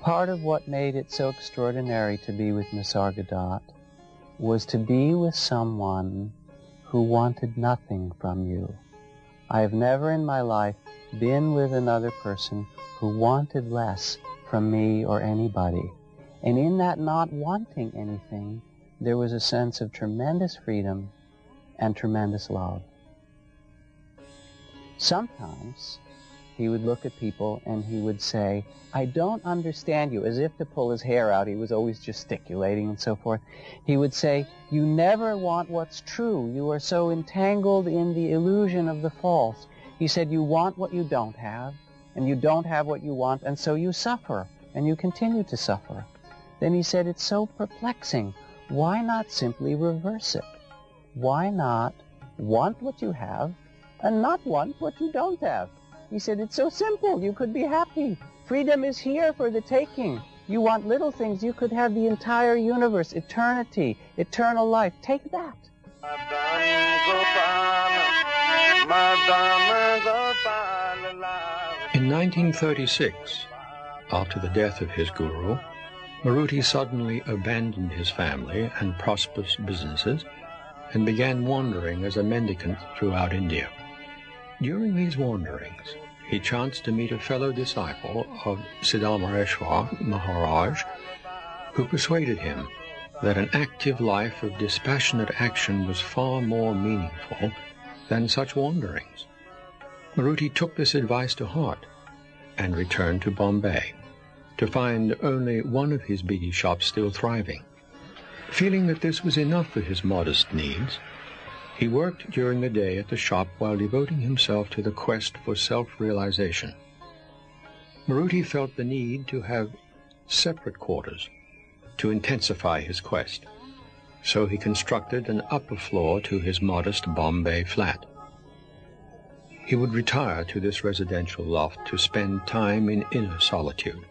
Part of what made it so extraordinary to be with Nisargadatta was to be with someone who wanted nothing from you. I have never in my life been with another person who wanted less from me or anybody. And in that not wanting anything, there was a sense of tremendous freedom and tremendous love. Sometimes he would look at people and he would say, I don't understand you, as if to pull his hair out. He was always gesticulating and so forth. He would say, you never want what's true. You are so entangled in the illusion of the false. He said, you want what you don't have, and you don't have what you want, and so you suffer, and you continue to suffer. Then he said, it's so perplexing. Why not simply reverse it? Why not want what you have and not want what you don't have? He said, it's so simple. You could be happy. Freedom is here for the taking. You want little things. You could have the entire universe, eternity, eternal life. Take that. In 1936, after the death of his guru, Maruti suddenly abandoned his family and prosperous businesses and began wandering as a mendicant throughout India. During these wanderings, he chanced to meet a fellow disciple of Siddhamareshwar Maharaj, who persuaded him that an active life of dispassionate action was far more meaningful than such wanderings. Maruti took this advice to heart and returned to Bombay to find only one of his beedi shops still thriving. Feeling that this was enough for his modest needs, he worked during the day at the shop while devoting himself to the quest for self-realization. Maruti felt the need to have separate quarters to intensify his quest, so he constructed an upper floor to his modest Bombay flat. He would retire to this residential loft to spend time in inner solitude.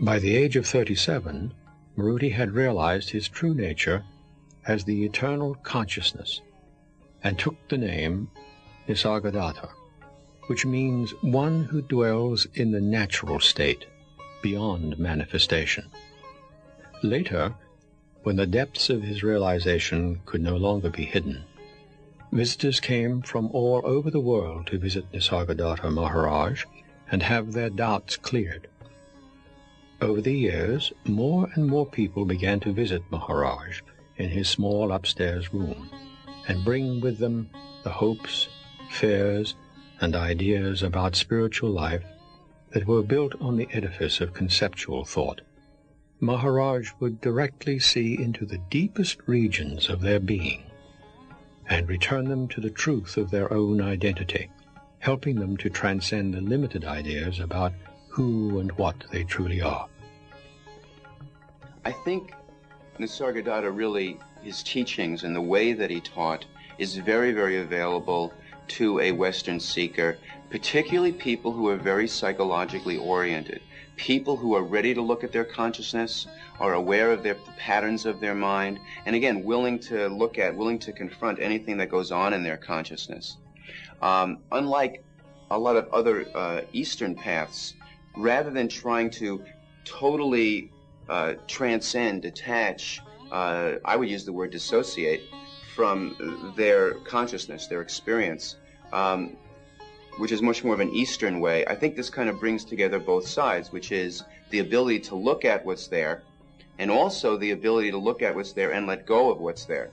By the age of 37, Maruti had realized his true nature as the eternal consciousness and took the name Nisargadatta, which means one who dwells in the natural state, beyond manifestation. Later, when the depths of his realization could no longer be hidden, visitors came from all over the world to visit Nisargadatta Maharaj and have their doubts cleared. Over the years, more and more people began to visit Maharaj in his small upstairs room and bring with them the hopes, fears, and ideas about spiritual life that were built on the edifice of conceptual thought. Maharaj would directly see into the deepest regions of their being and return them to the truth of their own identity, helping them to transcend the limited ideas about who and what they truly are. I think Nisargadatta really, his teachings and the way that he taught is very, very available to a Western seeker, particularly people who are very psychologically oriented, people who are ready to look at their consciousness, are aware of the patterns of their mind, and again, willing to confront anything that goes on in their consciousness. Unlike a lot of other Eastern paths, rather than trying to totally transcend, detach, I would use the word dissociate from their consciousness, their experience, which is much more of an Eastern way. I think this kind of brings together both sides, which is the ability to look at what's there, and also the ability to look at what's there and let go of what's there.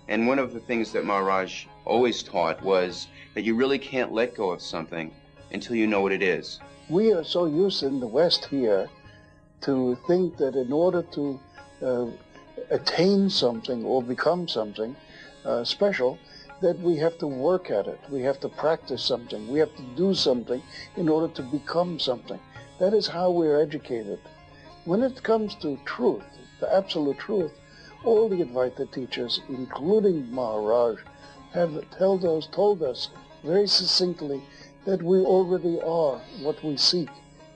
And one of the things that Maharaj always taught was that you really can't let go of something until you know what it is. We are so used in the West here to think that in order to attain something or become something special, that we have to work at it, we have to practice something, we have to do something in order to become something. That is how we're educated. When it comes to truth, the absolute truth, all the Advaita teachers, including Maharaj, have told us very succinctly that we already are what we seek.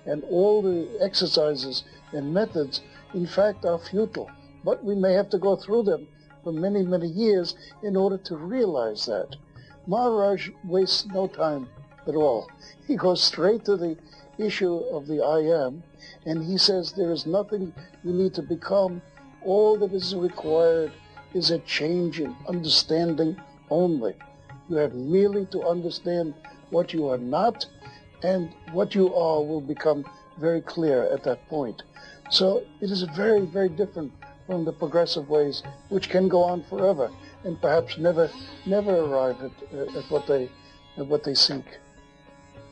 And all the exercises and methods, in fact, are futile. But we may have to go through them for many, many years in order to realize that. Maharaj wastes no time at all. He goes straight to the issue of the I am, and he says there is nothing you need to become. All that is required is a change in understanding only. You have merely to understand what you are not, and what you are will become very clear at that point. So it is very, very different from the progressive ways, which can go on forever and perhaps never arrive at what they seek.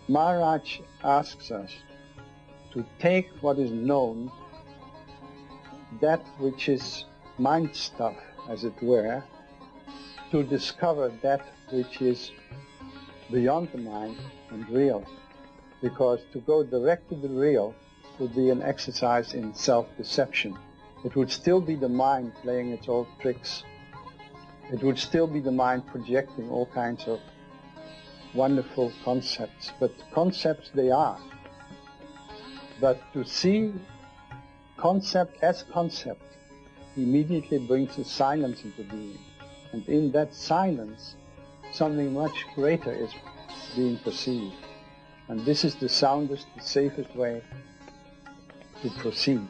Maharaj asks us to take what is known, that which is mind stuff, as it were, to discover that which is beyond the mind and real. Because to go direct to the real would be an exercise in self-deception. It would still be the mind playing its old tricks. It would still be the mind projecting all kinds of wonderful concepts. But concepts they are. But to see concept as concept immediately brings the silence into being. And in that silence, something much greater is being perceived. And this is the soundest, the safest way to proceed.